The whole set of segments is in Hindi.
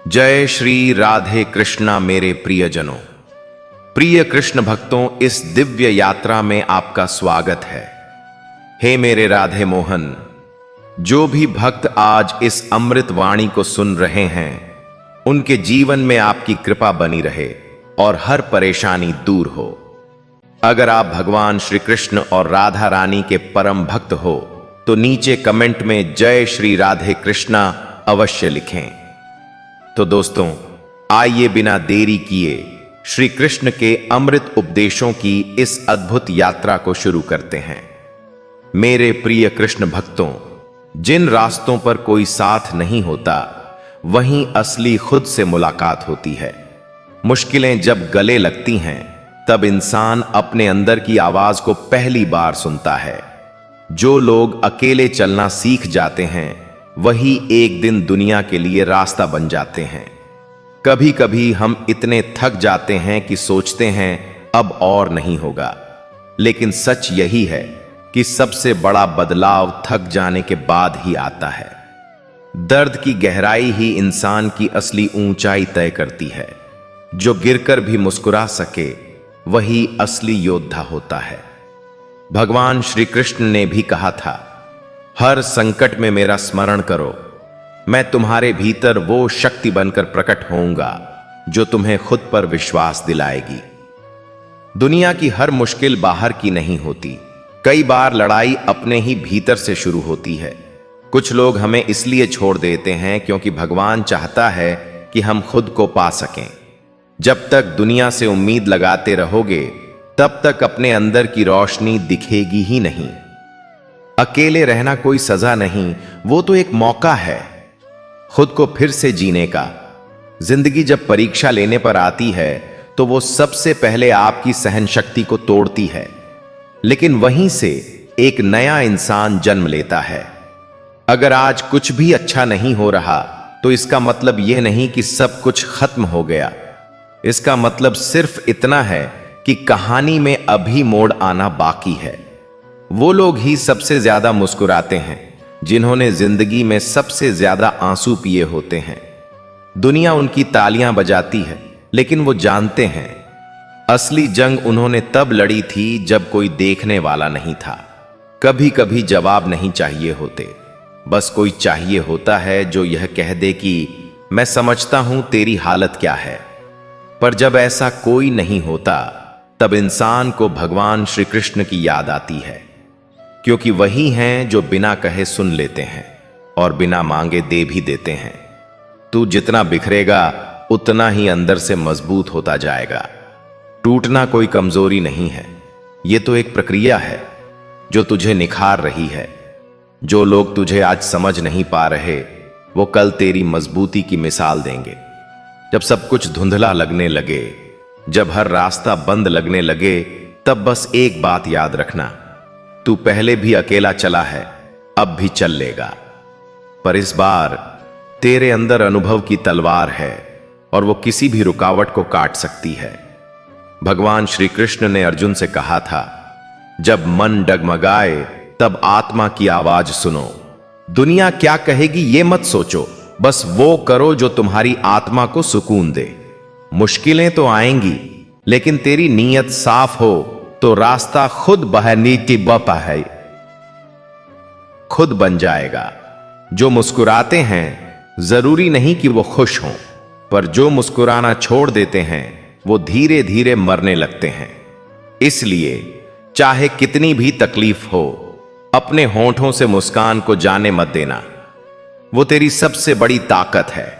जय श्री राधे कृष्णा मेरे प्रियजनों। प्रिय कृष्ण भक्तों, इस दिव्य यात्रा में आपका स्वागत है। हे मेरे राधे मोहन, जो भी भक्त आज इस अमृत वाणी को सुन रहे हैं, उनके जीवन में आपकी कृपा बनी रहे और हर परेशानी दूर हो। अगर आप भगवान श्री कृष्ण और राधा रानी के परम भक्त हो तो नीचे कमेंट में जय श्री राधे कृष्णा अवश्य लिखें। तो दोस्तों, आइए बिना देरी किए श्री कृष्ण के अमृत उपदेशों की इस अद्भुत यात्रा को शुरू करते हैं। मेरे प्रिय कृष्ण भक्तों, जिन रास्तों पर कोई साथ नहीं होता, वहीं असली खुद से मुलाकात होती है। मुश्किलें जब गले लगती हैं, तब इंसान अपने अंदर की आवाज को पहली बार सुनता है। जो लोग अकेले चलना सीख जाते हैं, वही एक दिन दुनिया के लिए रास्ता बन जाते हैं। कभी कभी हम इतने थक जाते हैं कि सोचते हैं अब और नहीं होगा, लेकिन सच यही है कि सबसे बड़ा बदलाव थक जाने के बाद ही आता है। दर्द की गहराई ही इंसान की असली ऊंचाई तय करती है। जो गिरकर भी मुस्कुरा सके, वही असली योद्धा होता है। भगवान श्री कृष्ण ने भी कहा था, हर संकट में मेरा स्मरण करो, मैं तुम्हारे भीतर वो शक्ति बनकर प्रकट होऊंगा जो तुम्हें खुद पर विश्वास दिलाएगी। दुनिया की हर मुश्किल बाहर की नहीं होती, कई बार लड़ाई अपने ही भीतर से शुरू होती है। कुछ लोग हमें इसलिए छोड़ देते हैं क्योंकि भगवान चाहता है कि हम खुद को पा सकें। जब तक दुनिया से उम्मीद लगाते रहोगे, तब तक अपने अंदर की रोशनी दिखेगी ही नहीं। अकेले रहना कोई सजा नहीं, वो तो एक मौका है खुद को फिर से जीने का। जिंदगी जब परीक्षा लेने पर आती है, तो वो सबसे पहले आपकी सहन शक्ति को तोड़ती है, लेकिन वहीं से एक नया इंसान जन्म लेता है। अगर आज कुछ भी अच्छा नहीं हो रहा, तो इसका मतलब यह नहीं कि सब कुछ खत्म हो गया। इसका मतलब सिर्फ इतना है कि कहानी में अभी मोड़ आना बाकी है। वो लोग ही सबसे ज्यादा मुस्कुराते हैं जिन्होंने जिंदगी में सबसे ज्यादा आंसू पिए होते हैं। दुनिया उनकी तालियां बजाती है, लेकिन वो जानते हैं असली जंग उन्होंने तब लड़ी थी जब कोई देखने वाला नहीं था। कभी कभी जवाब नहीं चाहिए होते, बस कोई चाहिए होता है जो यह कह दे कि मैं समझता हूं तेरी हालत क्या है। पर जब ऐसा कोई नहीं होता, तब इंसान को भगवान श्री कृष्ण की याद आती है, क्योंकि वही हैं जो बिना कहे सुन लेते हैं और बिना मांगे दे भी देते हैं। तू जितना बिखरेगा, उतना ही अंदर से मजबूत होता जाएगा। टूटना कोई कमजोरी नहीं है, ये तो एक प्रक्रिया है जो तुझे निखार रही है। जो लोग तुझे आज समझ नहीं पा रहे, वो कल तेरी मजबूती की मिसाल देंगे। जब सब कुछ धुंधला लगने लगे, जब हर रास्ता बंद लगने लगे, तब बस एक बात याद रखना, तू पहले भी अकेला चला है, अब भी चल लेगा। पर इस बार तेरे अंदर अनुभव की तलवार है और वो किसी भी रुकावट को काट सकती है। भगवान श्री कृष्ण ने अर्जुन से कहा था, जब मन डगमगाए तब आत्मा की आवाज सुनो। दुनिया क्या कहेगी ये मत सोचो, बस वो करो जो तुम्हारी आत्मा को सुकून दे। मुश्किलें तो आएंगी, लेकिन तेरी नीयत साफ हो तो रास्ता खुद बहनीति बपा है, खुद बन जाएगा। जो मुस्कुराते हैं, जरूरी नहीं कि वो खुश हों, पर जो मुस्कुराना छोड़ देते हैं, वो धीरे धीरे मरने लगते हैं। इसलिए चाहे कितनी भी तकलीफ हो, अपने होंठों से मुस्कान को जाने मत देना। वो तेरी सबसे बड़ी ताकत है।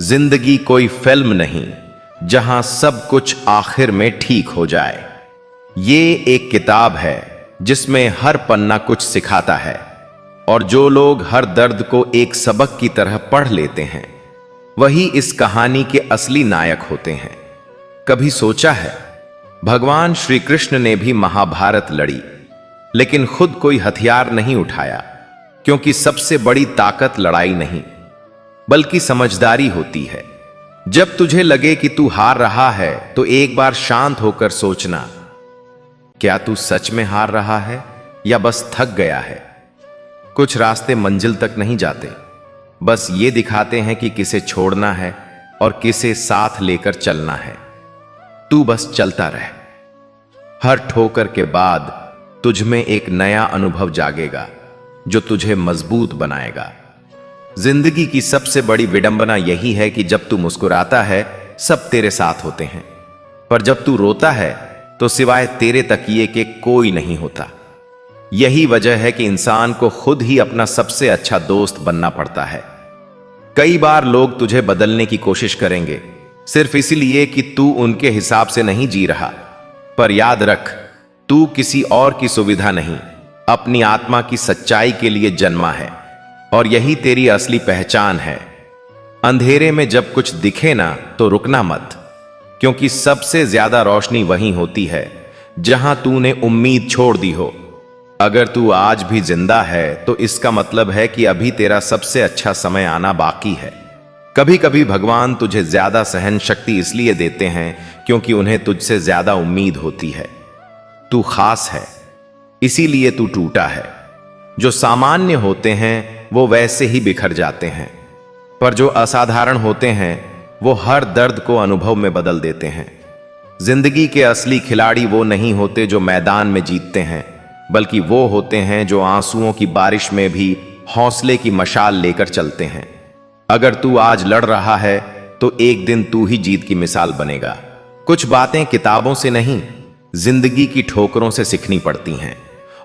जिंदगी कोई फिल्म नहीं जहां सब कुछ आखिर में ठीक हो जाए। ये एक किताब है जिसमें हर पन्ना कुछ सिखाता है, और जो लोग हर दर्द को एक सबक की तरह पढ़ लेते हैं, वही इस कहानी के असली नायक होते हैं। कभी सोचा है, भगवान श्री कृष्ण ने भी महाभारत लड़ी, लेकिन खुद कोई हथियार नहीं उठाया, क्योंकि सबसे बड़ी ताकत लड़ाई नहीं, बल्कि समझदारी होती है। जब तुझे लगे कि तू हार रहा है, तो एक बार शांत होकर सोचना, क्या तू सच में हार रहा है या बस थक गया है? कुछ रास्ते मंजिल तक नहीं जाते, बस ये दिखाते हैं कि किसे छोड़ना है और किसे साथ लेकर चलना है। तू बस चलता रह। हर ठोकर के बाद तुझ में एक नया अनुभव जागेगा जो तुझे मजबूत बनाएगा। जिंदगी की सबसे बड़ी विडंबना यही है कि जब तू मुस्कुराता है सब तेरे साथ होते हैं, पर जब तू रोता है तो सिवाय तेरे तकिए के कोई नहीं होता। यही वजह है कि इंसान को खुद ही अपना सबसे अच्छा दोस्त बनना पड़ता है। कई बार लोग तुझे बदलने की कोशिश करेंगे सिर्फ इसलिए कि तू उनके हिसाब से नहीं जी रहा, पर याद रख, तू किसी और की सुविधा नहीं, अपनी आत्मा की सच्चाई के लिए जन्मा है और यही तेरी असली पहचान है। अंधेरे में जब कुछ दिखे ना तो रुकना मत, क्योंकि सबसे ज्यादा रोशनी वहीं होती है जहां तूने उम्मीद छोड़ दी हो। अगर तू आज भी जिंदा है तो इसका मतलब है कि अभी तेरा सबसे अच्छा समय आना बाकी है। कभी कभी भगवान तुझे ज्यादा सहन शक्ति इसलिए देते हैं क्योंकि उन्हें तुझसे ज्यादा उम्मीद होती है। तू खास है, इसीलिए तू टूटा है। जो सामान्य होते हैं वो वैसे ही बिखर जाते हैं, पर जो असाधारण होते हैं वो हर दर्द को अनुभव में बदल देते हैं। जिंदगी के असली खिलाड़ी वो नहीं होते जो मैदान में जीतते हैं, बल्कि वो होते हैं जो आंसुओं की बारिश में भी हौसले की मशाल लेकर चलते हैं। अगर तू आज लड़ रहा है तो एक दिन तू ही जीत की मिसाल बनेगा। कुछ बातें किताबों से नहीं, जिंदगी की ठोकरों से सीखनी पड़ती हैं,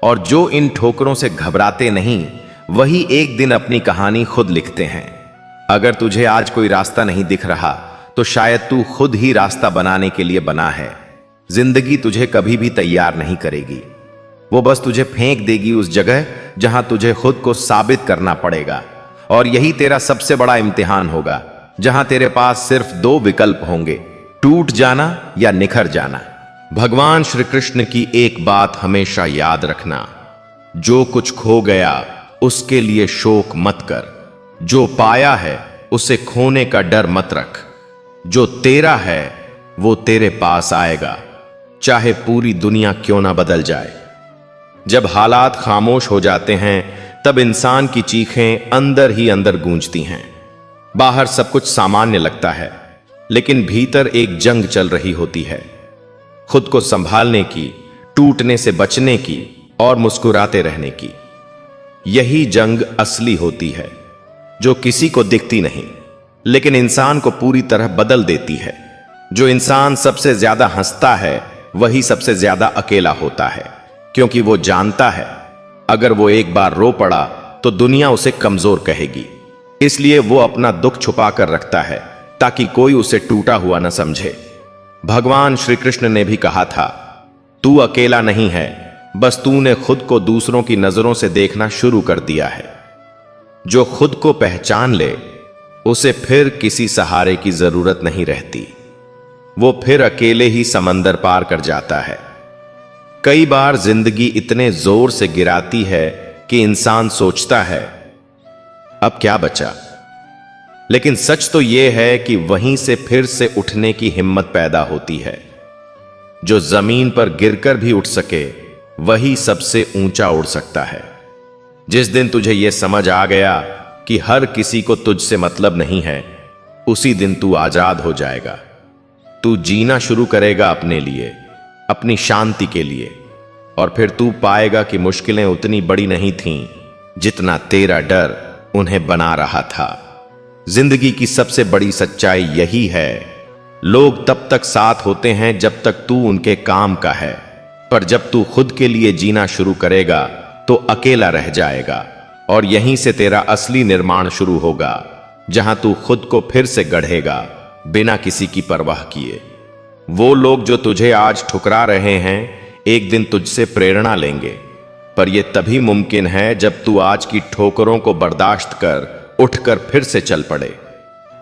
और जो इन ठोकरों से घबराते नहीं वही एक दिन अपनी कहानी खुद लिखते हैं। अगर तुझे आज कोई रास्ता नहीं दिख रहा तो शायद तू खुद ही रास्ता बनाने के लिए बना है। जिंदगी तुझे कभी भी तैयार नहीं करेगी, वो बस तुझे फेंक देगी उस जगह जहां तुझे खुद को साबित करना पड़ेगा। और यही तेरा सबसे बड़ा इम्तिहान होगा, जहां तेरे पास सिर्फ दो विकल्प होंगे, टूट जाना या निखर जाना। भगवान श्री कृष्ण की एक बात हमेशा याद रखना, जो कुछ खो गया उसके लिए शोक मत कर, जो पाया है उसे खोने का डर मत रख। जो तेरा है वो तेरे पास आएगा, चाहे पूरी दुनिया क्यों ना बदल जाए। जब हालात खामोश हो जाते हैं तब इंसान की चीखें अंदर ही अंदर गूंजती हैं। बाहर सब कुछ सामान्य लगता है, लेकिन भीतर एक जंग चल रही होती है, खुद को संभालने की, टूटने से बचने की और मुस्कुराते रहने की। यही जंग असली होती है, जो किसी को दिखती नहीं, लेकिन इंसान को पूरी तरह बदल देती है। जो इंसान सबसे ज्यादा हंसता है वही सबसे ज्यादा अकेला होता है, क्योंकि वो जानता है अगर वो एक बार रो पड़ा तो दुनिया उसे कमजोर कहेगी। इसलिए वो अपना दुख छुपा कर रखता है ताकि कोई उसे टूटा हुआ न समझे। भगवान श्री कृष्ण ने भी कहा था, तू अकेला नहीं है, बस तूने खुद को दूसरों की नजरों से देखना शुरू कर दिया है। जो खुद को पहचान ले उसे फिर किसी सहारे की जरूरत नहीं रहती, वो फिर अकेले ही समंदर पार कर जाता है। कई बार जिंदगी इतने जोर से गिराती है कि इंसान सोचता है अब क्या बचा, लेकिन सच तो यह है कि वहीं से फिर से उठने की हिम्मत पैदा होती है। जो जमीन पर गिरकर भी उठ सके वही सबसे ऊंचा उड़ सकता है। जिस दिन तुझे यह समझ आ गया कि हर किसी को तुझसे मतलब नहीं है, उसी दिन तू आजाद हो जाएगा। तू जीना शुरू करेगा अपने लिए, अपनी शांति के लिए, और फिर तू पाएगा कि मुश्किलें उतनी बड़ी नहीं थीं जितना तेरा डर उन्हें बना रहा था। जिंदगी की सबसे बड़ी सच्चाई यही है, लोग तब तक साथ होते हैं जब तक तू उनके काम का है, पर जब तू खुद के लिए जीना शुरू करेगा तो अकेला रह जाएगा, और यहीं से तेरा असली निर्माण शुरू होगा, जहां तू खुद को फिर से गढ़ेगा बिना किसी की परवाह किए। वो लोग जो तुझे आज ठुकरा रहे हैं एक दिन तुझसे प्रेरणा लेंगे, पर यह तभी मुमकिन है जब तू आज की ठोकरों को बर्दाश्त कर उठकर फिर से चल पड़े।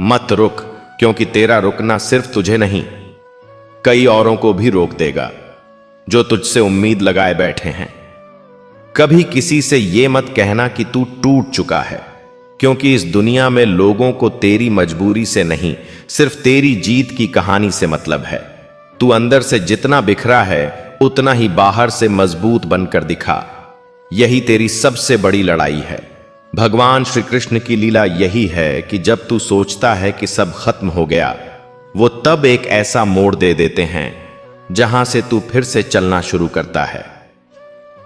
मत रुक, क्योंकि तेरा रुकना सिर्फ तुझे नहीं कई औरों को भी रोक देगा जो तुझसे उम्मीद लगाए बैठे हैं। कभी किसी से यह मत कहना कि तू टूट चुका है, क्योंकि इस दुनिया में लोगों को तेरी मजबूरी से नहीं, सिर्फ तेरी जीत की कहानी से मतलब है। तू अंदर से जितना बिखरा है उतना ही बाहर से मजबूत बनकर दिखा। यही तेरी सबसे बड़ी लड़ाई है। भगवान श्री कृष्ण की लीला यही है कि जब तू सोचता है कि सब खत्म हो गया, वो तब एक ऐसा मोड़ दे देते हैं जहां से तू फिर से चलना शुरू करता है।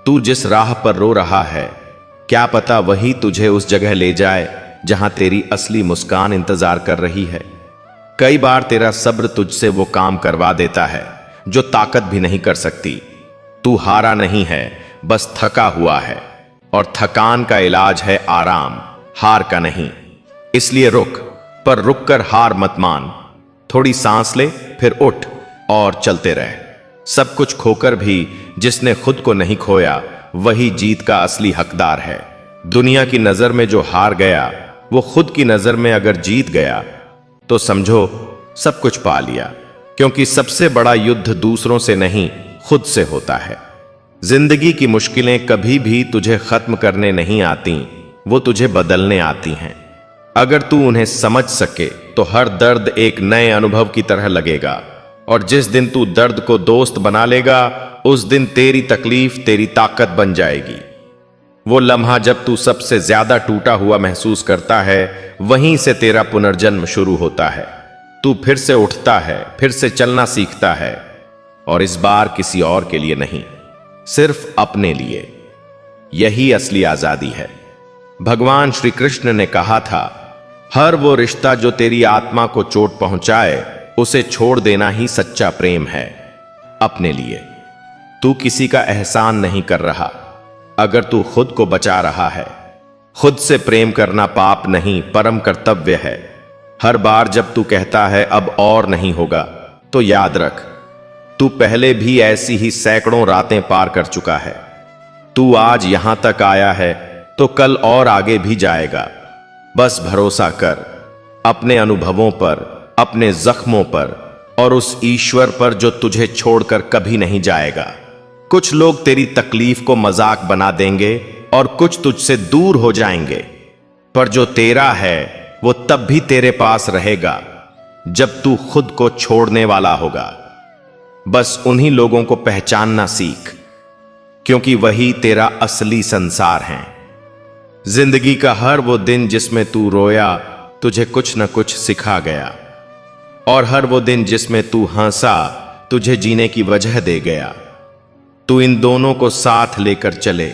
तू जिस राह पर रो रहा है, क्या पता वही तुझे उस जगह ले जाए जहां तेरी असली मुस्कान इंतजार कर रही है। कई बार तेरा सब्र तुझसे वो काम करवा देता है जो ताकत भी नहीं कर सकती। तू हारा नहीं है, बस थका हुआ है, और थकान का इलाज है आराम, हार का नहीं। इसलिए रुक, पर रुक कर हार मत मान। थोड़ी सांस ले, फिर उठ और चलते रह। सब कुछ खोकर भी जिसने खुद को नहीं खोया, वही जीत का असली हकदार है। दुनिया की नजर में जो हार गया, वो खुद की नजर में अगर जीत गया तो समझो सब कुछ पा लिया। क्योंकि सबसे बड़ा युद्ध दूसरों से नहीं, खुद से होता है। जिंदगी की मुश्किलें कभी भी तुझे खत्म करने नहीं आती, वो तुझे बदलने आती हैं। अगर तू उन्हें समझ सके तो हर दर्द एक नए अनुभव की तरह लगेगा, और जिस दिन तू दर्द को दोस्त बना लेगा, उस दिन तेरी तकलीफ तेरी ताकत बन जाएगी। वो लम्हा जब तू सबसे ज्यादा टूटा हुआ महसूस करता है, वहीं से तेरा पुनर्जन्म शुरू होता है। तू फिर से उठता है, फिर से चलना सीखता है, और इस बार किसी और के लिए नहीं, सिर्फ अपने लिए। यही असली आजादी है। भगवान श्री कृष्ण ने कहा था, हर वो रिश्ता जो तेरी आत्मा को चोट पहुंचाए, उसे छोड़ देना ही सच्चा प्रेम है। अपने लिए तू किसी का एहसान नहीं कर रहा, अगर तू खुद को बचा रहा है। खुद से प्रेम करना पाप नहीं, परम कर्तव्य है। हर बार जब तू कहता है अब और नहीं होगा, तो याद रख, तू पहले भी ऐसी ही सैकड़ों रातें पार कर चुका है। तू आज यहां तक आया है तो कल और आगे भी जाएगा। बस भरोसा कर अपने अनुभवों पर, अपने जख्मों पर, और उस ईश्वर पर जो तुझे छोड़कर कभी नहीं जाएगा। कुछ लोग तेरी तकलीफ को मजाक बना देंगे और कुछ तुझसे दूर हो जाएंगे, पर जो तेरा है वो तब भी तेरे पास रहेगा जब तू खुद को छोड़ने वाला होगा। बस उन्हीं लोगों को पहचानना सीख, क्योंकि वही तेरा असली संसार है। जिंदगी का हर वो दिन जिसमें तू रोया, तुझे कुछ न कुछ सिखा गया, और हर वो दिन जिसमें तू हंसा, तुझे जीने की वजह दे गया। तू इन दोनों को साथ लेकर चले,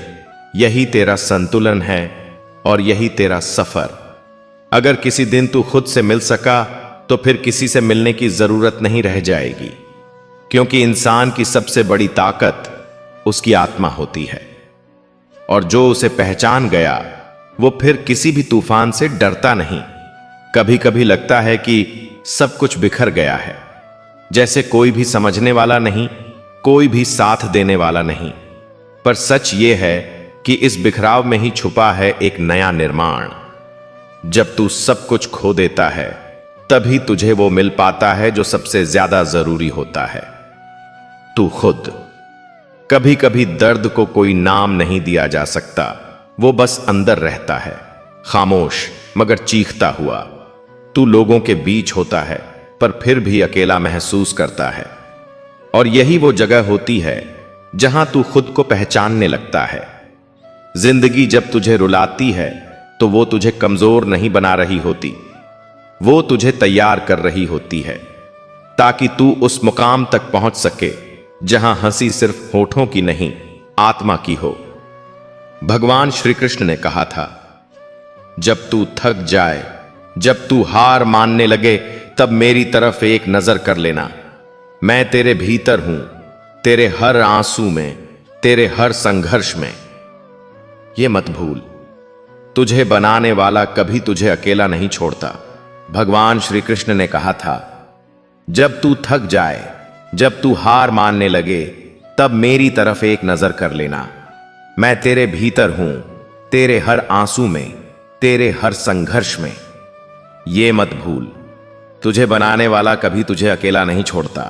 यही तेरा संतुलन है और यही तेरा सफर। अगर किसी दिन तू खुद से मिल सका, तो फिर किसी से मिलने की जरूरत नहीं रह जाएगी, क्योंकि इंसान की सबसे बड़ी ताकत उसकी आत्मा होती है, और जो उसे पहचान गया वो फिर किसी भी तूफान से डरता नहीं। कभी कभी लगता है कि सब कुछ बिखर गया है, जैसे कोई भी समझने वाला नहीं, कोई भी साथ देने वाला नहीं। पर सच ये है कि इस बिखराव में ही छुपा है एक नया निर्माण। जब तू सब कुछ खो देता है, तभी तुझे वो मिल पाता है जो सबसे ज्यादा जरूरी होता है, तू खुद। कभी कभी दर्द को कोई नाम नहीं दिया जा सकता, वो बस अंदर रहता है, खामोश मगर चीखता हुआ। तू लोगों के बीच होता है, पर फिर भी अकेला महसूस करता है, और यही वो जगह होती है जहां तू खुद को पहचानने लगता है। जिंदगी जब तुझे रुलाती है, तो वो तुझे कमजोर नहीं बना रही होती, वो तुझे तैयार कर रही होती है, ताकि तू उस मुकाम तक पहुंच सके जहां हंसी सिर्फ होठों की नहीं, आत्मा की हो। भगवान श्री कृष्ण ने कहा था, जब तू थक जाए, जब तू हार मानने लगे, तब मेरी तरफ एक नजर कर लेना। मैं तेरे भीतर हूं, तेरे हर आंसू में, तेरे हर संघर्ष में। ये मत भूल, तुझे बनाने वाला कभी तुझे अकेला नहीं छोड़ता। भगवान श्री कृष्ण ने कहा था, जब तू थक जाए, जब तू हार मानने लगे, तब मेरी तरफ एक नजर कर लेना। मैं तेरे भीतर हूं, तेरे हर आंसू में, तेरे हर संघर्ष में। ये मत भूल, तुझे बनाने वाला कभी तुझे अकेला नहीं छोड़ता।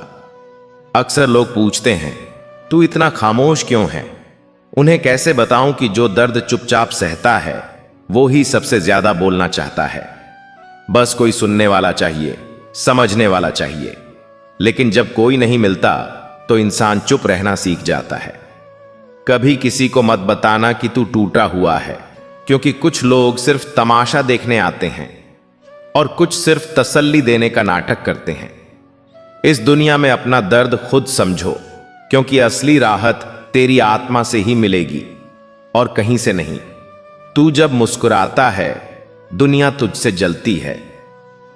अक्सर लोग पूछते हैं, तू इतना खामोश क्यों है? उन्हें कैसे बताऊं कि जो दर्द चुपचाप सहता है, वो ही सबसे ज्यादा बोलना चाहता है। बस कोई सुनने वाला चाहिए, समझने वाला चाहिए। लेकिन जब कोई नहीं मिलता, तो इंसान चुप रहना सीख जाता है। कभी किसी को मत बताना कि तू टूटा हुआ है, क्योंकि कुछ लोग सिर्फ तमाशा देखने आते हैं और कुछ सिर्फ तसल्ली देने का नाटक करते हैं। इस दुनिया में अपना दर्द खुद समझो, क्योंकि असली राहत तेरी आत्मा से ही मिलेगी और कहीं से नहीं। तू जब मुस्कुराता है दुनिया तुझसे जलती है,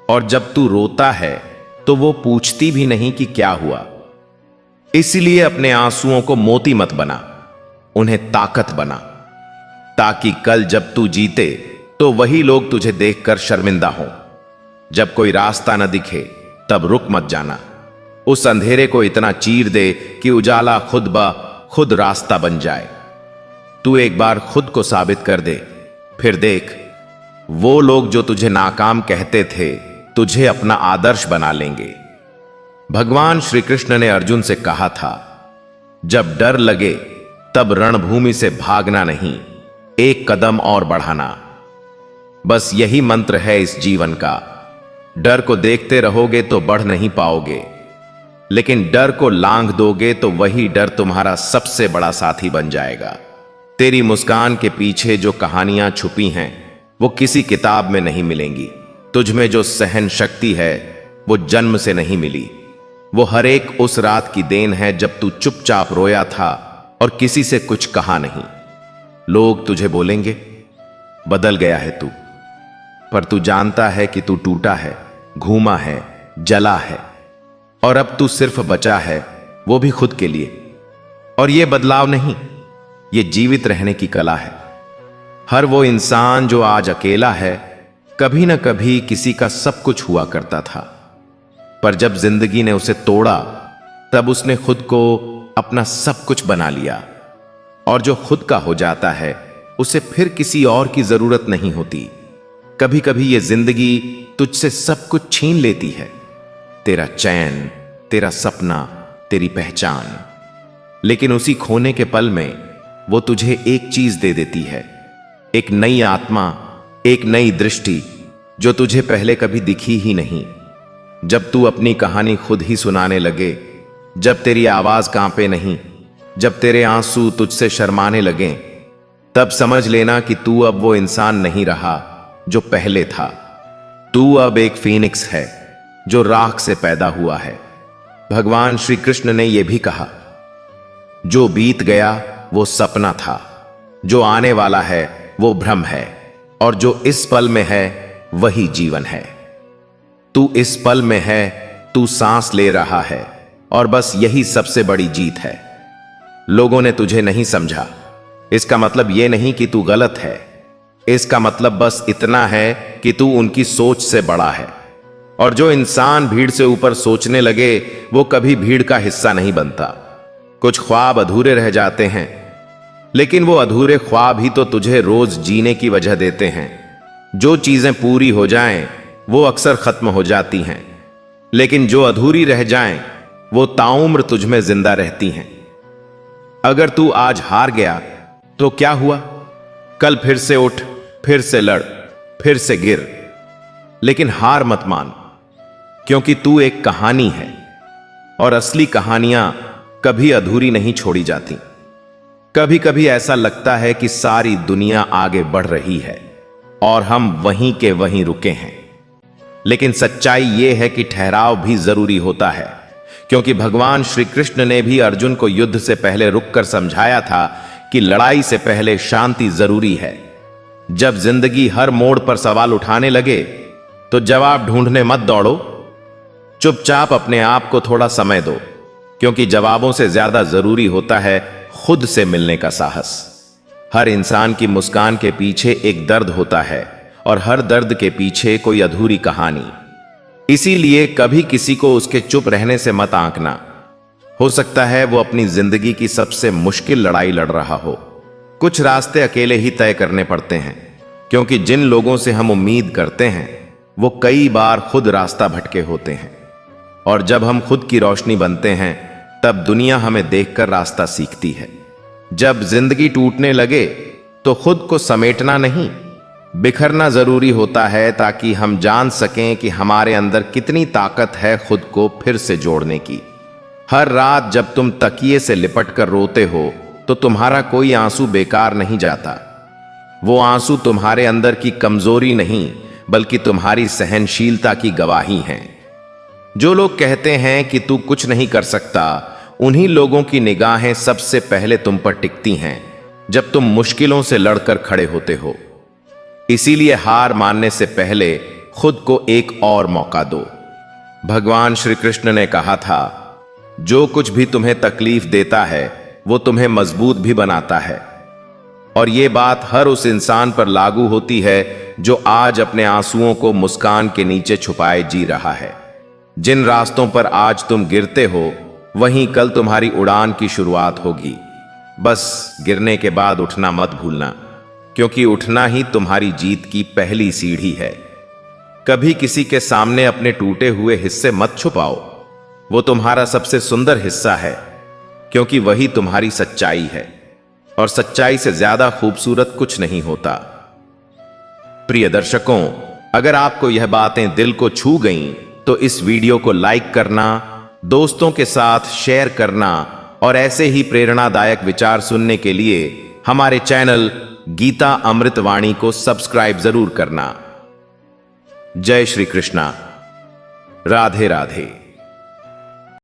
और जब तू रोता है तो वो पूछती भी नहीं कि क्या हुआ। इसलिए अपने आंसुओं को मोती मत बना, उन्हें ताकत बना, ताकि कल जब तू जीते तो वही लोग तुझे देखकर शर्मिंदा हों। जब कोई रास्ता न दिखे तब रुक मत जाना, उस अंधेरे को इतना चीर दे कि उजाला खुद ब खुद रास्ता बन जाए। तू एक बार खुद को साबित कर दे, फिर देख वो लोग जो तुझे नाकाम कहते थे तुझे अपना आदर्श बना लेंगे। भगवान श्री कृष्ण ने अर्जुन से कहा था, जब डर लगे तब रणभूमि से भागना नहीं, एक कदम और बढ़ाना। बस यही मंत्र है इस जीवन का। डर को देखते रहोगे तो बढ़ नहीं पाओगे, लेकिन डर को लांघ दोगे तो वही डर तुम्हारा सबसे बड़ा साथी बन जाएगा। तेरी मुस्कान के पीछे जो कहानियां छुपी हैं वो किसी किताब में नहीं मिलेंगी। तुझ में जो सहन शक्ति है वो जन्म से नहीं मिली, वो हर एक उस रात की देन है जब तू चुपचाप रोया था और किसी से कुछ कहा नहीं। लोग तुझे बोलेंगे बदल गया है तू, पर तू जानता है कि तू टूटा है, घूमा है, जला है, और अब तू सिर्फ बचा है, वो भी खुद के लिए। और ये बदलाव नहीं, ये जीवित रहने की कला है। हर वो इंसान जो आज अकेला है कभी न कभी किसी का सब कुछ हुआ करता था, पर जब जिंदगी ने उसे तोड़ा तब उसने खुद को अपना सब कुछ बना लिया। और जो खुद का हो जाता है उसे फिर किसी और की जरूरत नहीं होती। कभी कभी ये जिंदगी तुझसे सब कुछ छीन लेती है, तेरा चैन, तेरा सपना, तेरी पहचान, लेकिन उसी खोने के पल में वो तुझे एक चीज दे देती है, एक नई आत्मा, एक नई दृष्टि जो तुझे पहले कभी दिखी ही नहीं। जब तू अपनी कहानी खुद ही सुनाने लगे, जब तेरी आवाज कांपे नहीं, जब तेरे आंसू तुझसे शर्माने लगे, तब समझ लेना कि तू अब वो इंसान नहीं रहा जो पहले था। तू अब एक फीनिक्स है जो राख से पैदा हुआ है। भगवान श्री कृष्ण ने यह भी कहा, जो बीत गया वो सपना था, जो आने वाला है वो भ्रम है, और जो इस पल में है वही जीवन है। तू इस पल में है, तू सांस ले रहा है, और बस यही सबसे बड़ी जीत है। लोगों ने तुझे नहीं समझा, इसका मतलब यह नहीं कि तू गलत है, इसका मतलब बस इतना है कि तू उनकी सोच से बड़ा है। और जो इंसान भीड़ से ऊपर सोचने लगे वो कभी भीड़ का हिस्सा नहीं बनता। कुछ ख्वाब अधूरे रह जाते हैं, लेकिन वो अधूरे ख्वाब ही तो तुझे रोज जीने की वजह देते हैं। जो चीजें पूरी हो जाएं वो अक्सर खत्म हो जाती हैं, लेकिन जो अधूरी रह जाएं वो ताउम्र तुझ में जिंदा रहती हैं। अगर तू आज हार गया तो क्या हुआ, कल फिर से उठ, फिर से लड़, फिर से गिर, लेकिन हार मत मान, क्योंकि तू एक कहानी है और असली कहानियां कभी अधूरी नहीं छोड़ी जाती। कभी कभी ऐसा लगता है कि सारी दुनिया आगे बढ़ रही है और हम वहीं के वहीं रुके हैं, लेकिन सच्चाई यह है कि ठहराव भी जरूरी होता है, क्योंकि भगवान श्री कृष्ण ने भी अर्जुन को युद्ध से पहले रुककर समझाया था कि लड़ाई से पहले शांति जरूरी है। जब जिंदगी हर मोड़ पर सवाल उठाने लगे तो जवाब ढूंढने मत दौड़ो, चुपचाप अपने आप को थोड़ा समय दो, क्योंकि जवाबों से ज्यादा जरूरी होता है खुद से मिलने का साहस। हर इंसान की मुस्कान के पीछे एक दर्द होता है और हर दर्द के पीछे कोई अधूरी कहानी। इसीलिए कभी किसी को उसके चुप रहने से मत आंकना। हो सकता है वो अपनी जिंदगी की सबसे मुश्किल लड़ाई लड़ रहा हो। कुछ रास्ते अकेले ही तय करने पड़ते हैं, क्योंकि जिन लोगों से हम उम्मीद करते हैं वो कई बार खुद रास्ता भटके होते हैं। और जब हम खुद की रोशनी बनते हैं तब दुनिया हमें देखकर रास्ता सीखती है। जब जिंदगी टूटने लगे तो खुद को समेटना नहीं, बिखरना जरूरी होता है, ताकि हम जान सकें कि हमारे अंदर कितनी ताकत है खुद को फिर से जोड़ने की। हर रात जब तुम तकिए से लिपट कर रोते हो तो तुम्हारा कोई आंसू बेकार नहीं जाता। वो आंसू तुम्हारे अंदर की कमजोरी नहीं बल्कि तुम्हारी सहनशीलता की गवाही हैं। जो लोग कहते हैं कि तू कुछ नहीं कर सकता, उन्हीं लोगों की निगाहें सबसे पहले तुम पर टिकती हैं जब तुम मुश्किलों से लड़कर खड़े होते हो। इसीलिए हार मानने से पहले खुद को एक और मौका दो। भगवान श्री कृष्ण ने कहा था, जो कुछ भी तुम्हें तकलीफ देता है वो तुम्हें मजबूत भी बनाता है। और ये बात हर उस इंसान पर लागू होती है जो आज अपने आंसुओं को मुस्कान के नीचे छुपाए जी रहा है। जिन रास्तों पर आज तुम गिरते हो वहीं कल तुम्हारी उड़ान की शुरुआत होगी। बस गिरने के बाद उठना मत भूलना, क्योंकि उठना ही तुम्हारी जीत की पहली सीढ़ी है। कभी किसी के सामने अपने टूटे हुए हिस्से मत छुपाओ, वो तुम्हारा सबसे सुंदर हिस्सा है, क्योंकि वही तुम्हारी सच्चाई है और सच्चाई से ज्यादा खूबसूरत कुछ नहीं होता। प्रिय दर्शकों, अगर आपको यह बातें दिल को छू गईं तो इस वीडियो को लाइक करना, दोस्तों के साथ शेयर करना और ऐसे ही प्रेरणादायक विचार सुनने के लिए हमारे चैनल गीता अमृतवाणी को सब्सक्राइब जरूर करना। जय श्री कृष्णा। राधे राधे।